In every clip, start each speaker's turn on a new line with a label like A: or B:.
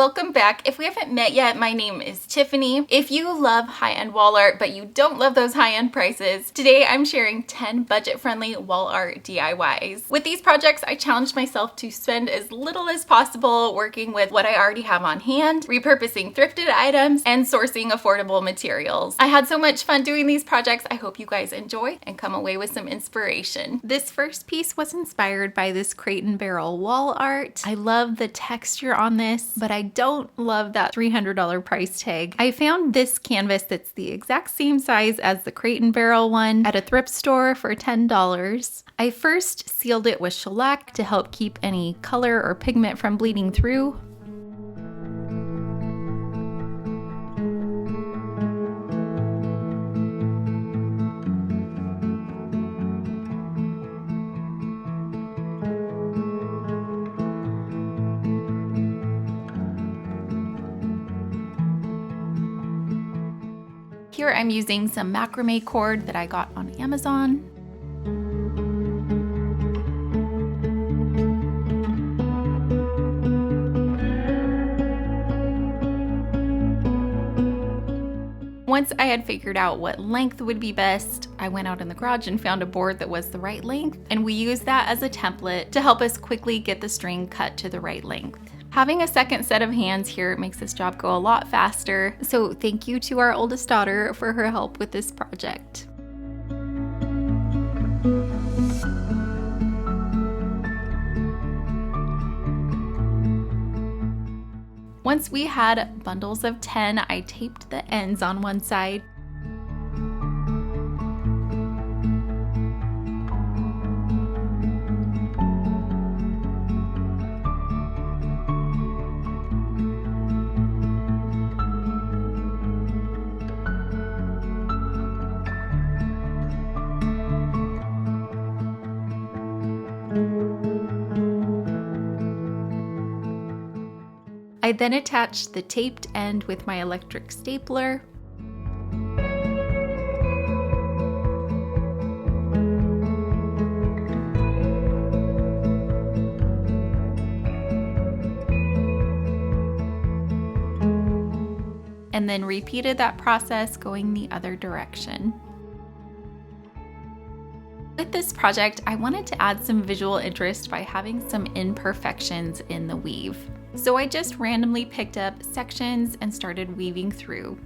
A: Welcome back. If we haven't met yet, my name is Tiffany. If you love high-end wall art, but you don't love those high-end prices, today I'm sharing 10 budget-friendly wall art DIYs. With these projects, I challenged myself to spend as little as possible working with what I already have on hand, repurposing thrifted items, and sourcing affordable materials. I had so much fun doing these projects. I hope you guys enjoy and come away with some inspiration. This first piece was inspired by this crate and barrel wall art. I love the texture on this, but I don't love that $300 price tag. I found this canvas that's the exact same size as the crate and barrel one at a thrift store for $10. I first sealed it with shellac to help keep any color or pigment from bleeding through. Here I'm using some macrame cord that I got on Amazon. Once I had figured out what length would be best, I went out in the garage and found a board that was the right length, and we used that as a template to help us quickly get the string cut to the right length. Having a second set of hands here makes this job go a lot faster, so thank you to our oldest daughter for her help with this project. Once we had bundles of 10, I taped the ends on one side. I then attached the taped end with my electric stapler. And then repeated that process going the other direction. With this project, I wanted to add some visual interest by having some imperfections in the weave. So I just randomly picked up sections and started weaving through.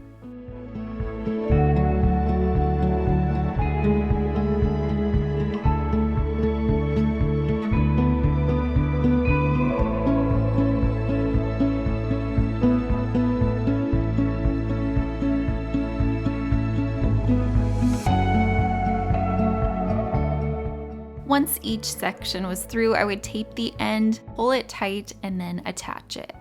A: Once each section was through, I would tape the end, pull it tight, and then attach it.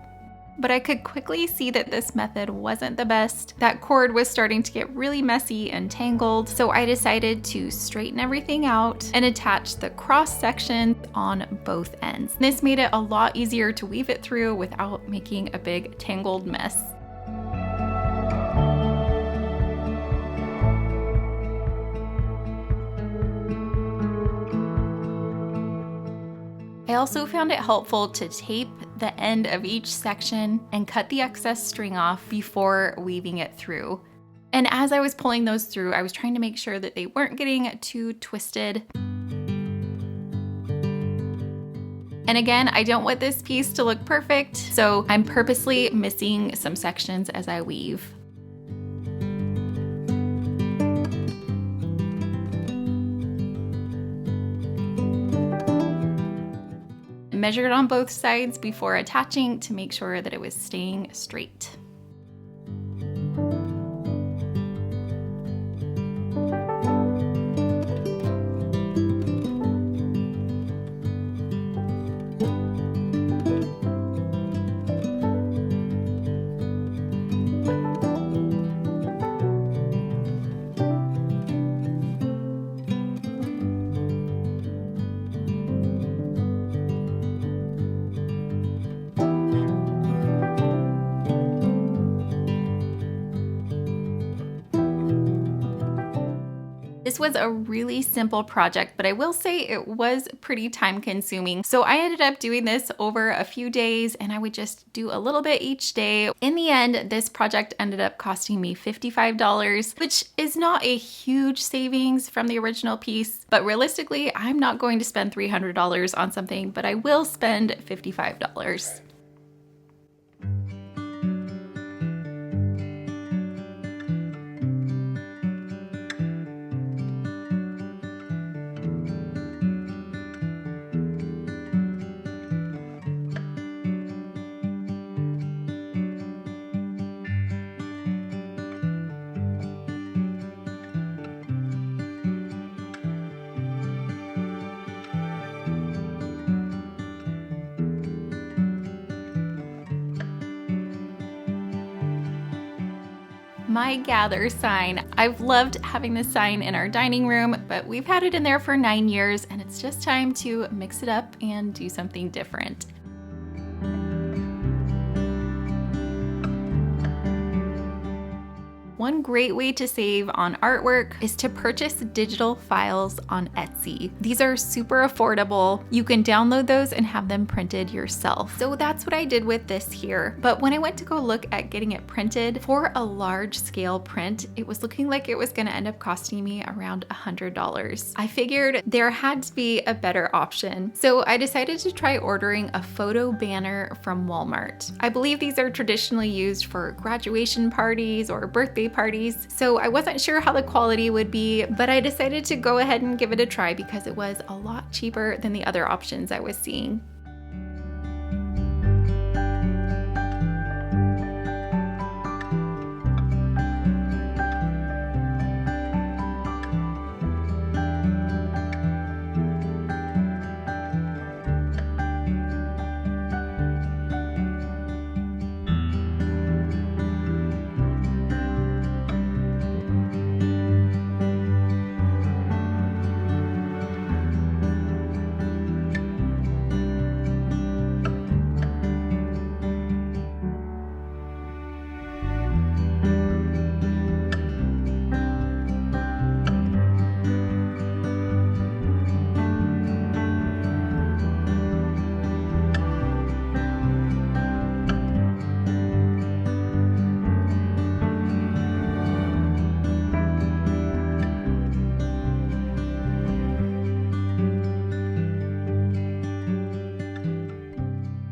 A: But I could quickly see that this method wasn't the best. That cord was starting to get really messy and tangled, so I decided to straighten everything out and attach the cross sections on both ends. This made it a lot easier to weave it through without making a big tangled mess. I also found it helpful to tape the end of each section and cut the excess string off before weaving it through. And as I was pulling those through, I was trying to make sure that they weren't getting too twisted. And again, I don't want this piece to look perfect, so I'm purposely missing some sections as I weave. Measured on both sides before attaching to make sure that it was staying straight. This was a really simple project, but I will say it was pretty time consuming. So I ended up doing this over a few days, and I would just do a little bit each day. In the end, this project ended up costing me $55, which is not a huge savings from the original piece, but realistically, I'm not going to spend $300 on something, but I will spend $55. My Gather sign. I've loved having this sign in our dining room, but we've had it in there for 9 years, and it's just time to mix it up and do something different. One great way to save on artwork is to purchase digital files on Etsy. These are super affordable. You can download those and have them printed yourself. So that's what I did with this here. But when I went to go look at getting it printed for a large scale print, it was looking like it was gonna end up costing me around $100. I figured there had to be a better option. So I decided to try ordering a photo banner from Walmart. I believe these are traditionally used for graduation parties or birthday parties, so I wasn't sure how the quality would be, but I decided to go ahead and give it a try because it was a lot cheaper than the other options I was seeing.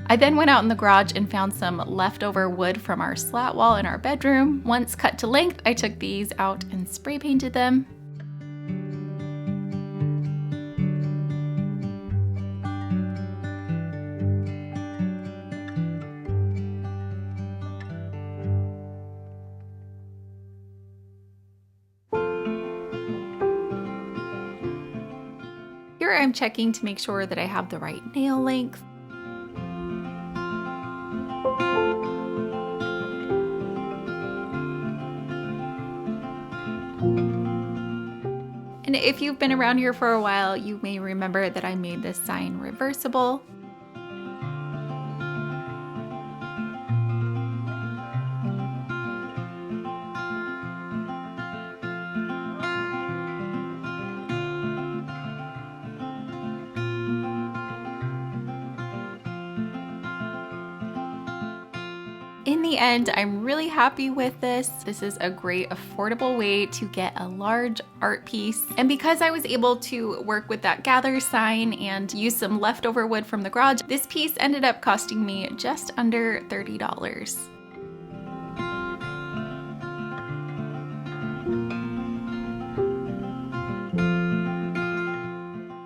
A: I then went out in the garage and found some leftover wood from our slat wall in our bedroom. Once cut to length, I took these out and spray painted them. Here I'm checking to make sure that I have the right nail length. And if you've been around here for a while, you may remember that I made this sign reversible. In the end, I'm really happy with this. This is a great affordable way to get a large art piece. And because I was able to work with that gather sign and use some leftover wood from the garage, this piece ended up costing me just under $30.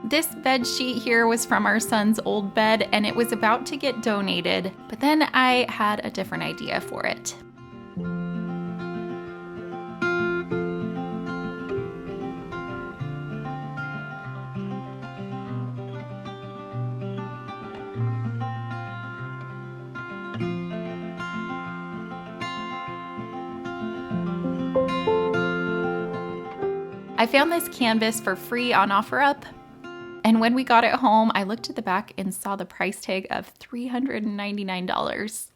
A: This bed sheet here was from our son's old bed and it was about to get donated, but then I had a different idea for it. I found this canvas for free on OfferUp. And when we got it home, I looked at the back and saw the price tag of $399.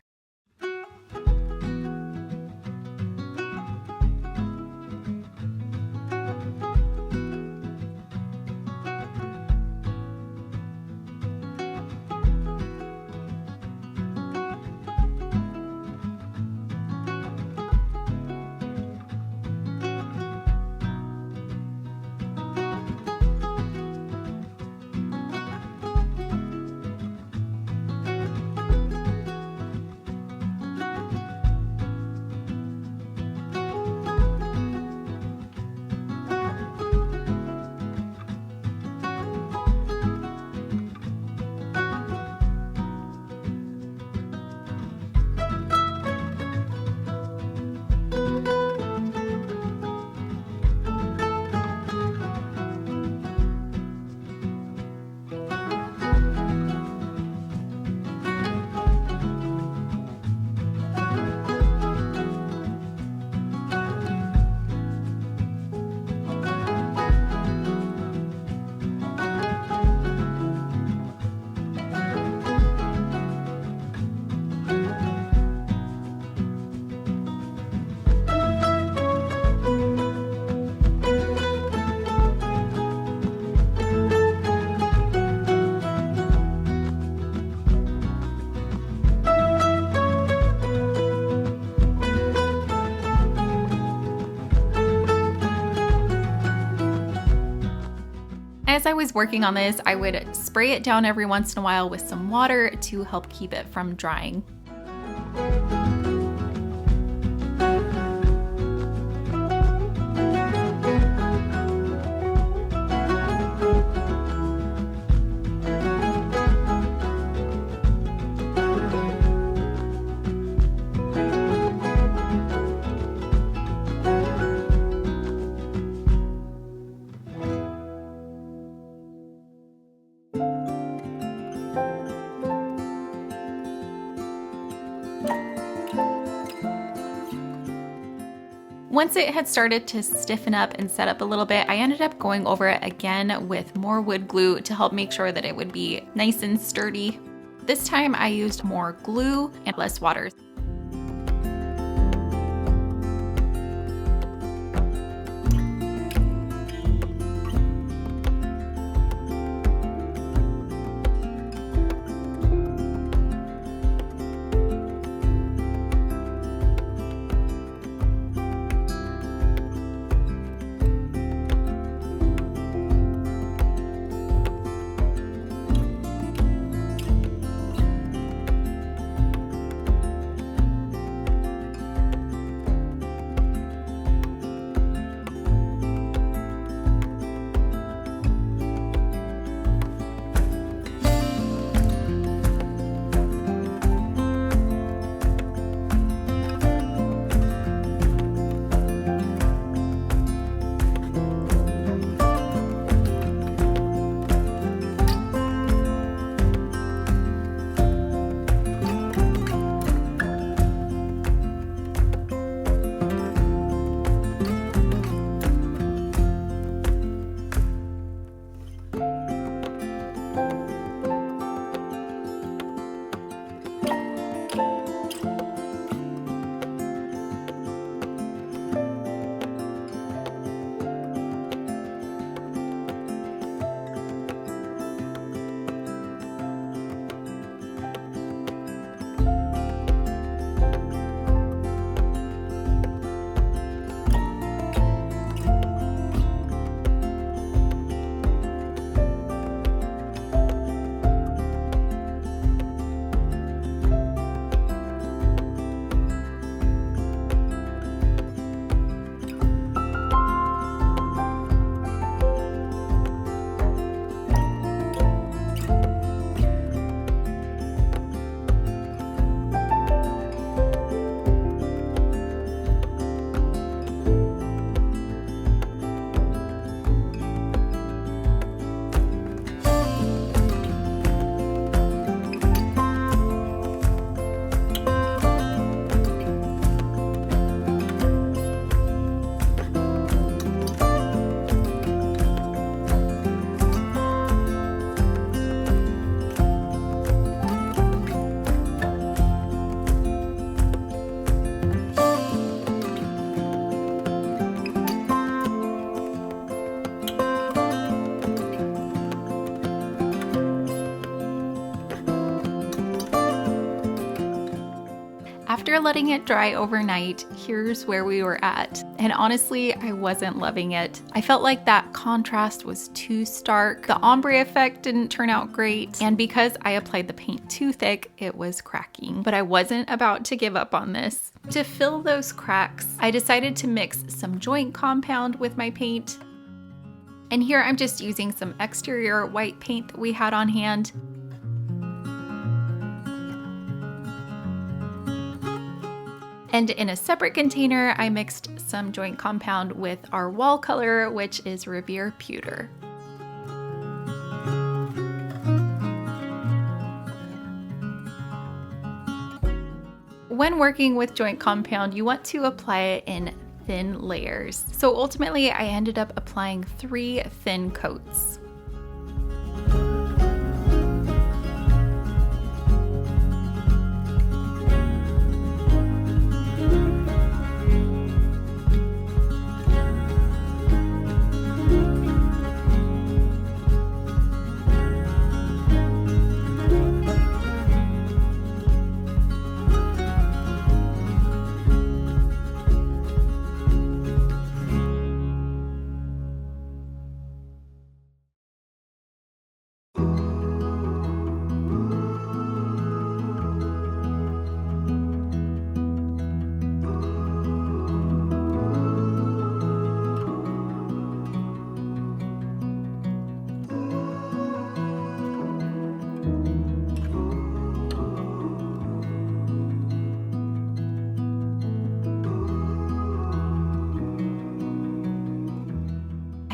A: As I was working on this, I would spray it down every once in a while with some water to help keep it from drying. Once it had started to stiffen up and set up a little bit, I ended up going over it again with more wood glue to help make sure that it would be nice and sturdy. This time I used more glue and less water. After letting it dry overnight, here's where we were at. And honestly, I wasn't loving it. I felt like that contrast was too stark. The ombre effect didn't turn out great. And because I applied the paint too thick, it was cracking. But I wasn't about to give up on this. To fill those cracks, I decided to mix some joint compound with my paint. And here I'm just using some exterior white paint that we had on hand. And in a separate container, I mixed some joint compound with our wall color, which is Revere Pewter. When working with joint compound, you want to apply it in thin layers. So ultimately, I ended up applying 3 thin coats.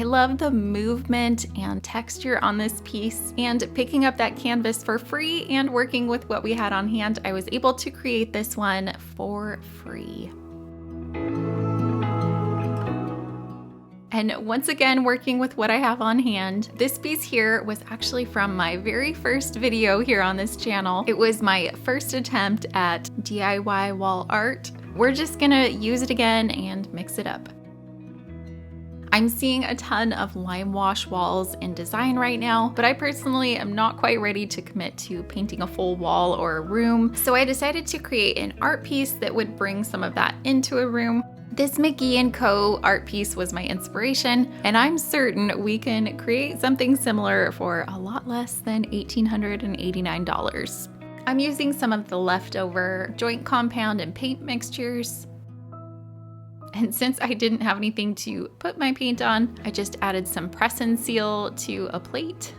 A: love the movement and texture on this piece, and picking up that canvas for free and working with what we had on hand, I was able to create this one for free. And once again, working with what I have on hand, this piece here was actually from my very first video here on this channel. It was my first attempt at DIY wall art. We're just gonna use it again and mix it up. I'm seeing a ton of limewash walls in design right now, but I personally am not quite ready to commit to painting a full wall or a room, so I decided to create an art piece that would bring some of that into a room. This McGee Co art piece was my inspiration, and I'm certain we can create something similar for a lot less than $1,889. I'm using some of the leftover joint compound and paint mixtures. And since I didn't have anything to put my paint on, I just added some press and seal to a plate.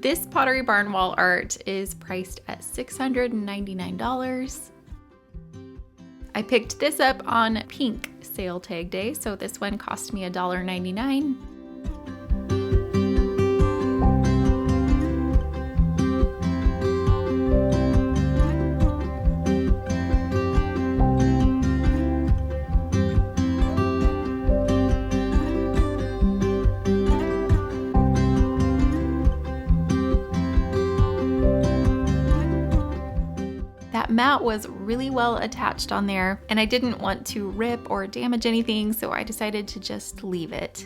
A: This Pottery Barn wall art is priced at $699. I picked this up on pink sale tag day, so this one cost me $1.99. Mat was really well attached on there, and I didn't want to rip or damage anything, so I decided to just leave it.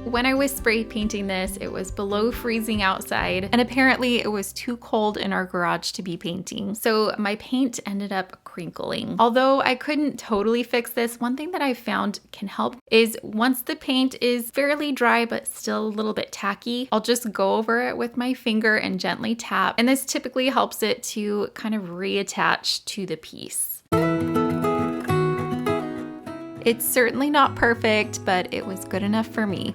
A: When I was spray painting this, it was below freezing outside, and apparently it was too cold in our garage to be painting. So my paint ended up crinkling. Although I couldn't totally fix this, one thing that I found can help is once the paint is fairly dry but still a little bit tacky, I'll just go over it with my finger and gently tap. And this typically helps it to kind of reattach to the piece. It's certainly not perfect, but it was good enough for me.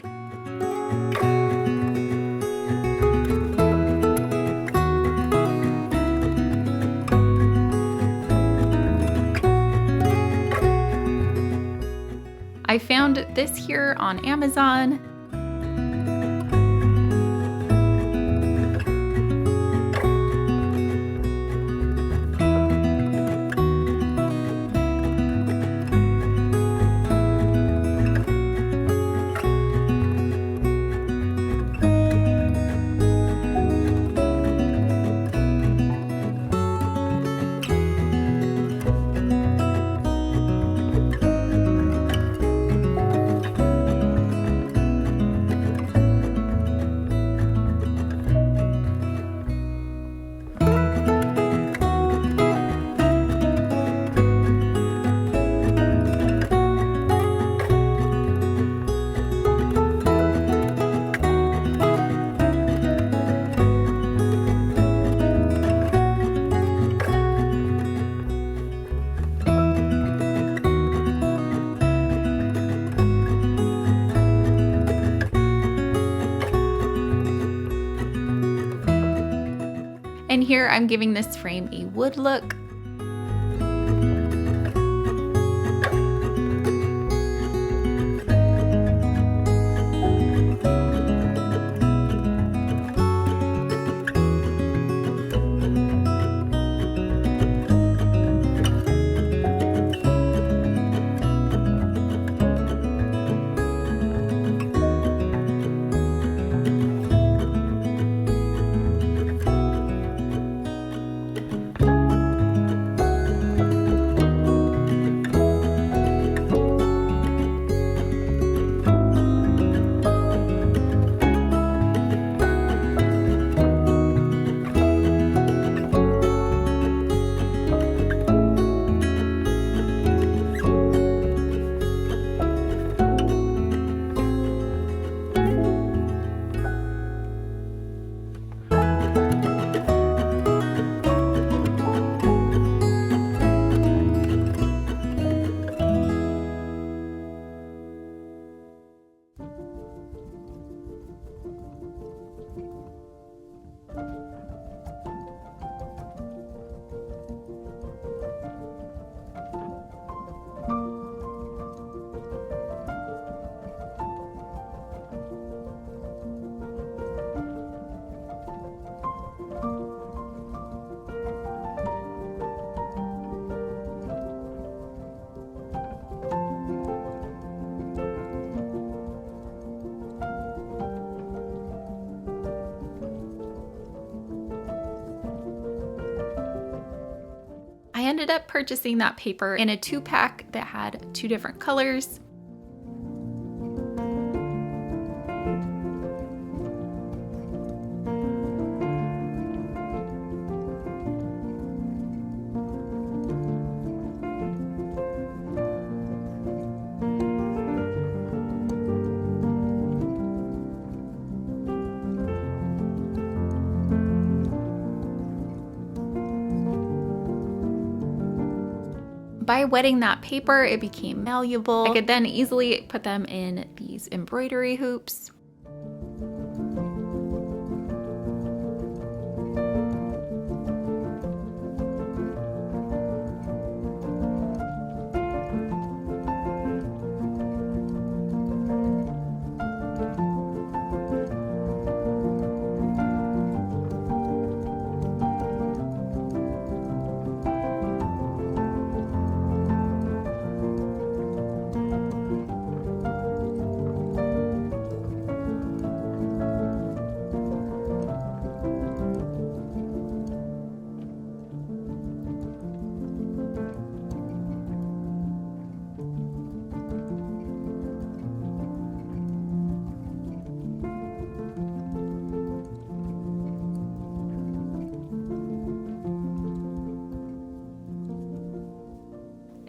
A: I found this here on Amazon. here I'm giving this frame a wood look. I ended up purchasing that paper in a 2-pack that had 2 different colors. By wetting that paper, it became malleable. I could then easily put them in these embroidery hoops.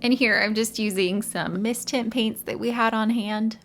A: And here I'm just using some mist tint paints that we had on hand.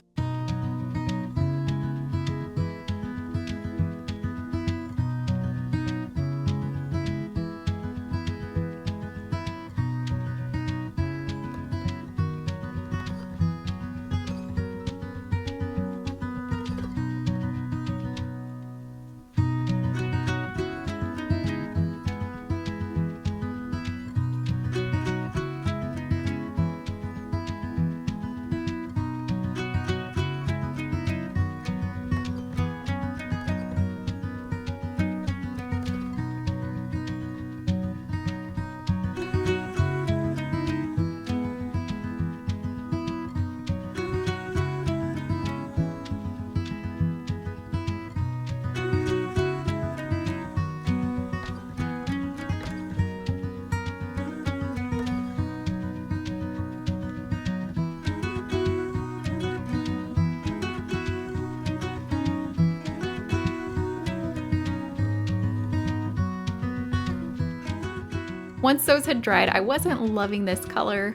A: Once those had dried, I wasn't loving this color.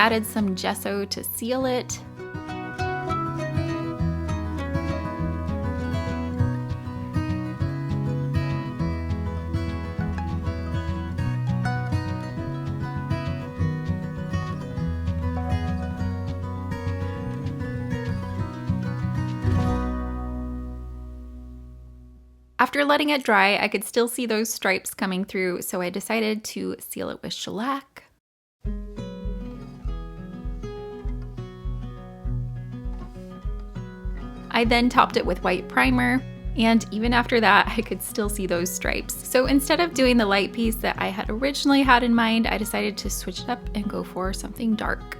A: added some gesso to seal it. After letting it dry, I could still see those stripes coming through, so I decided to seal it with shellac. I then topped it with white primer, and even after that, I could still see those stripes. So instead of doing the light piece that I had originally had in mind, I decided to switch it up and go for something dark.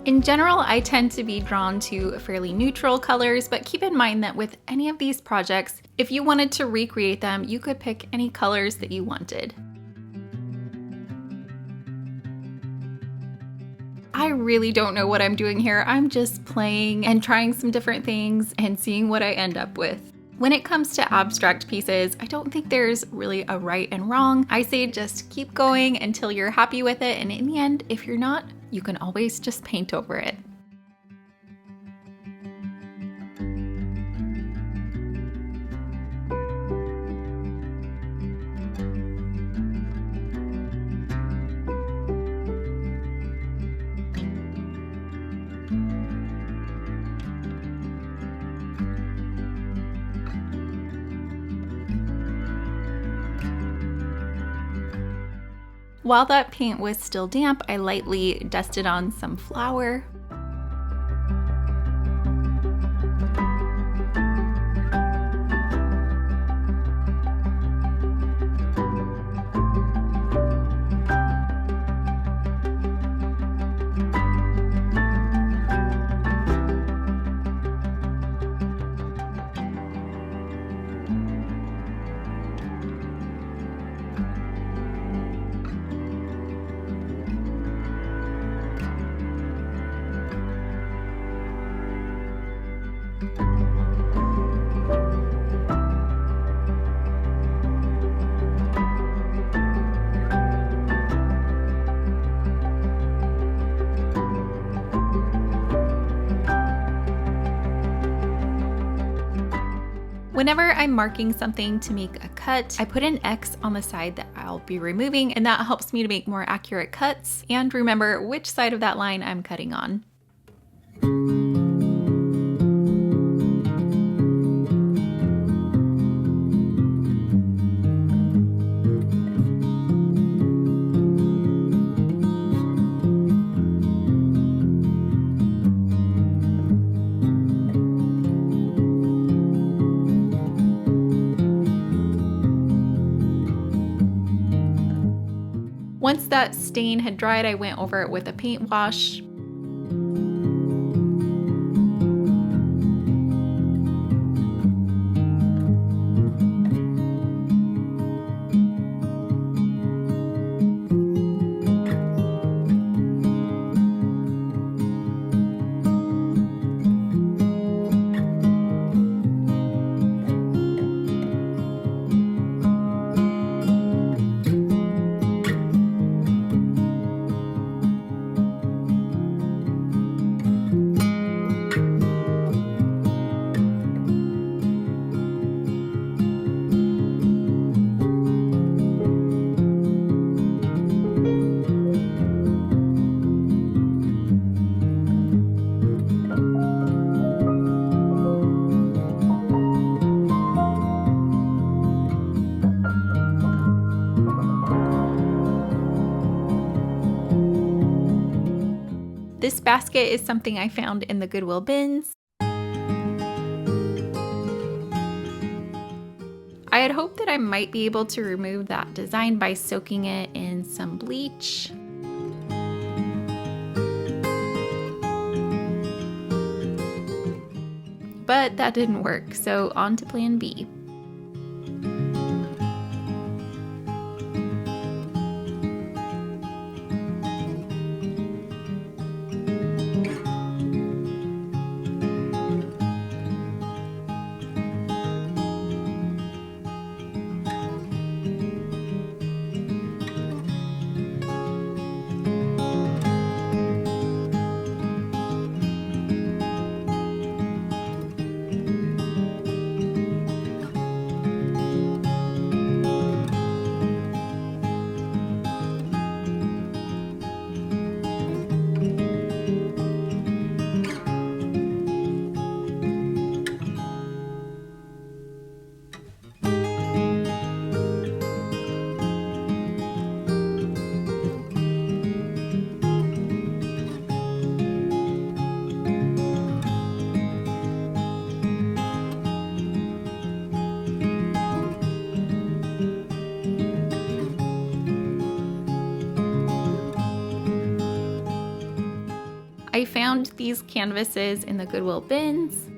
A: In general, I tend to be drawn to fairly neutral colors, but keep in mind that with any of these projects, if you wanted to recreate them, you could pick any colors that you wanted. I really don't know what I'm doing here. I'm just playing and trying some different things and seeing what I end up with. When it comes to abstract pieces, I don't think there's really a right and wrong. I say just keep going until you're happy with it, and in the end, if you're not, you can always just paint over it. While that paint was still damp, I lightly dusted on some flour. Whenever I'm marking something to make a cut, I put an X on the side that I'll be removing, and that helps me to make more accurate cuts and remember which side of that line I'm cutting on. Once that stain had dried, I went over it with a paint wash. This basket is something I found in the Goodwill bins. I had hoped that I might be able to remove that design by soaking it in some bleach. But that didn't work, so on to plan B. I found these canvases in the Goodwill bins.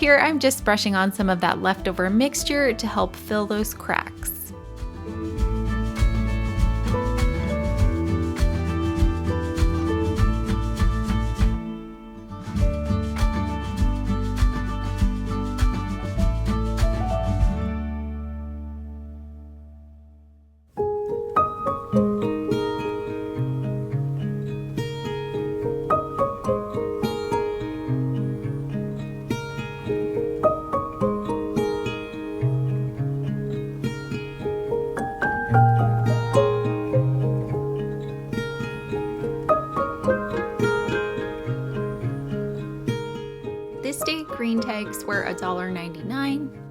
A: Here I'm just brushing on some of that leftover mixture to help fill those cracks. This day, green tags were $1.99.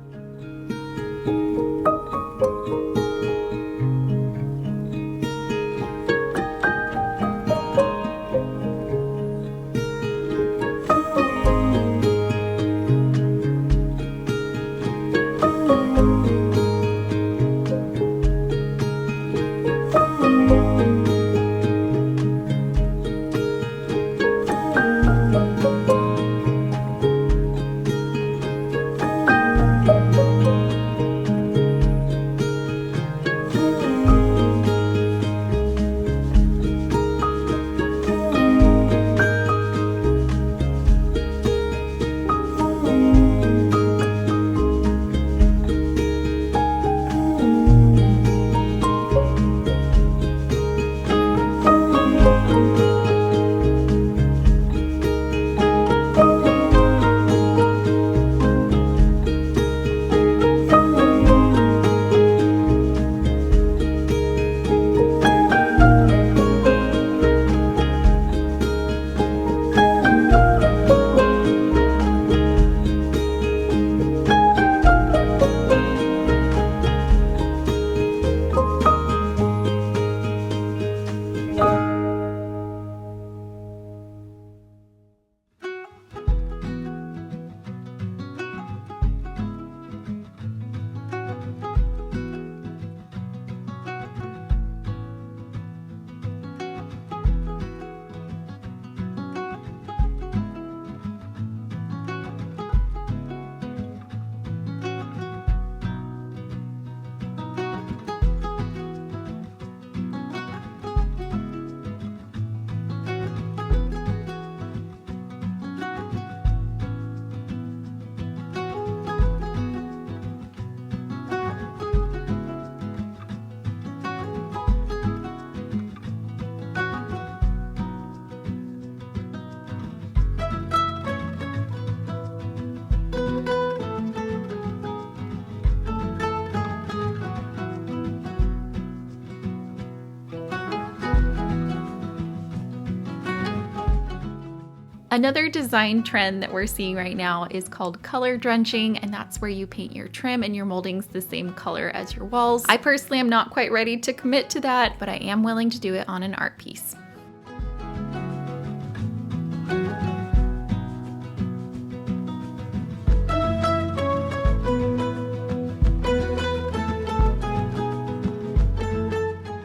A: Another design trend that we're seeing right now is called color drenching, and that's where you paint your trim and your moldings the same color as your walls. I personally am not quite ready to commit to that, but I am willing to do it on an art piece.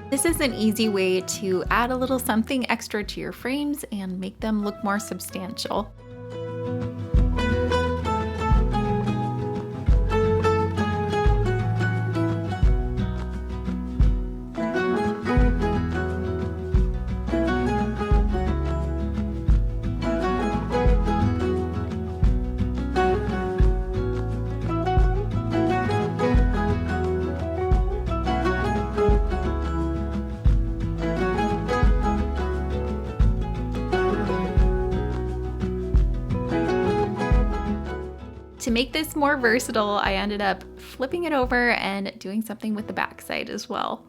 A: This is an easy way to add a little something extra to your frames and make them look more substantial. To make this more versatile, I ended up flipping it over and doing something with the backside as well.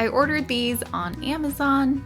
A: I ordered these on Amazon.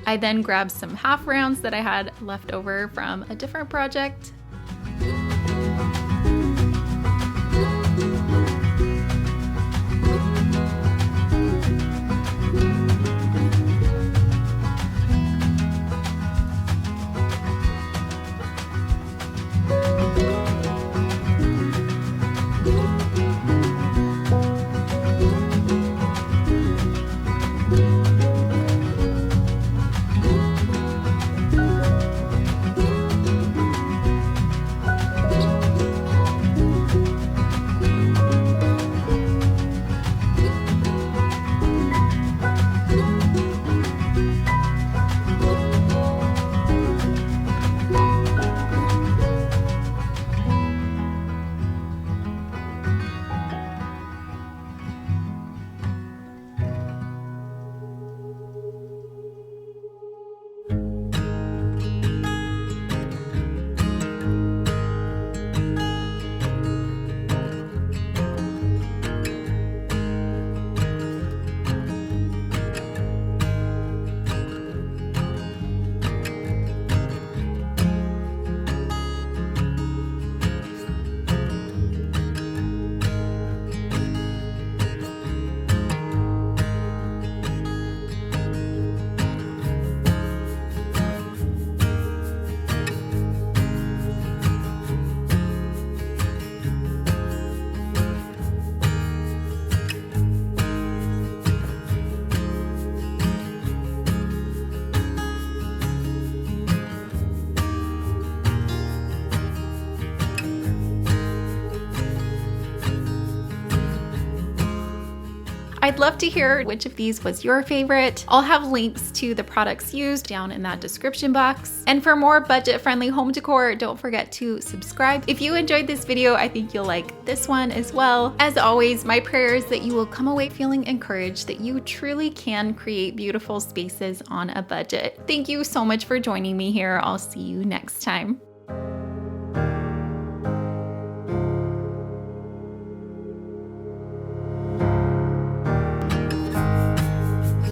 A: I then grabbed some half rounds that I had left over from a different project. I'd love to hear which of these was your favorite. I'll have links to the products used down in that description box. And for more budget-friendly home decor, don't forget to subscribe. If you enjoyed this video, I think you'll like this one as well. As always, my prayer is that you will come away feeling encouraged that you truly can create beautiful spaces on a budget. Thank you so much for joining me here. I'll see you next time.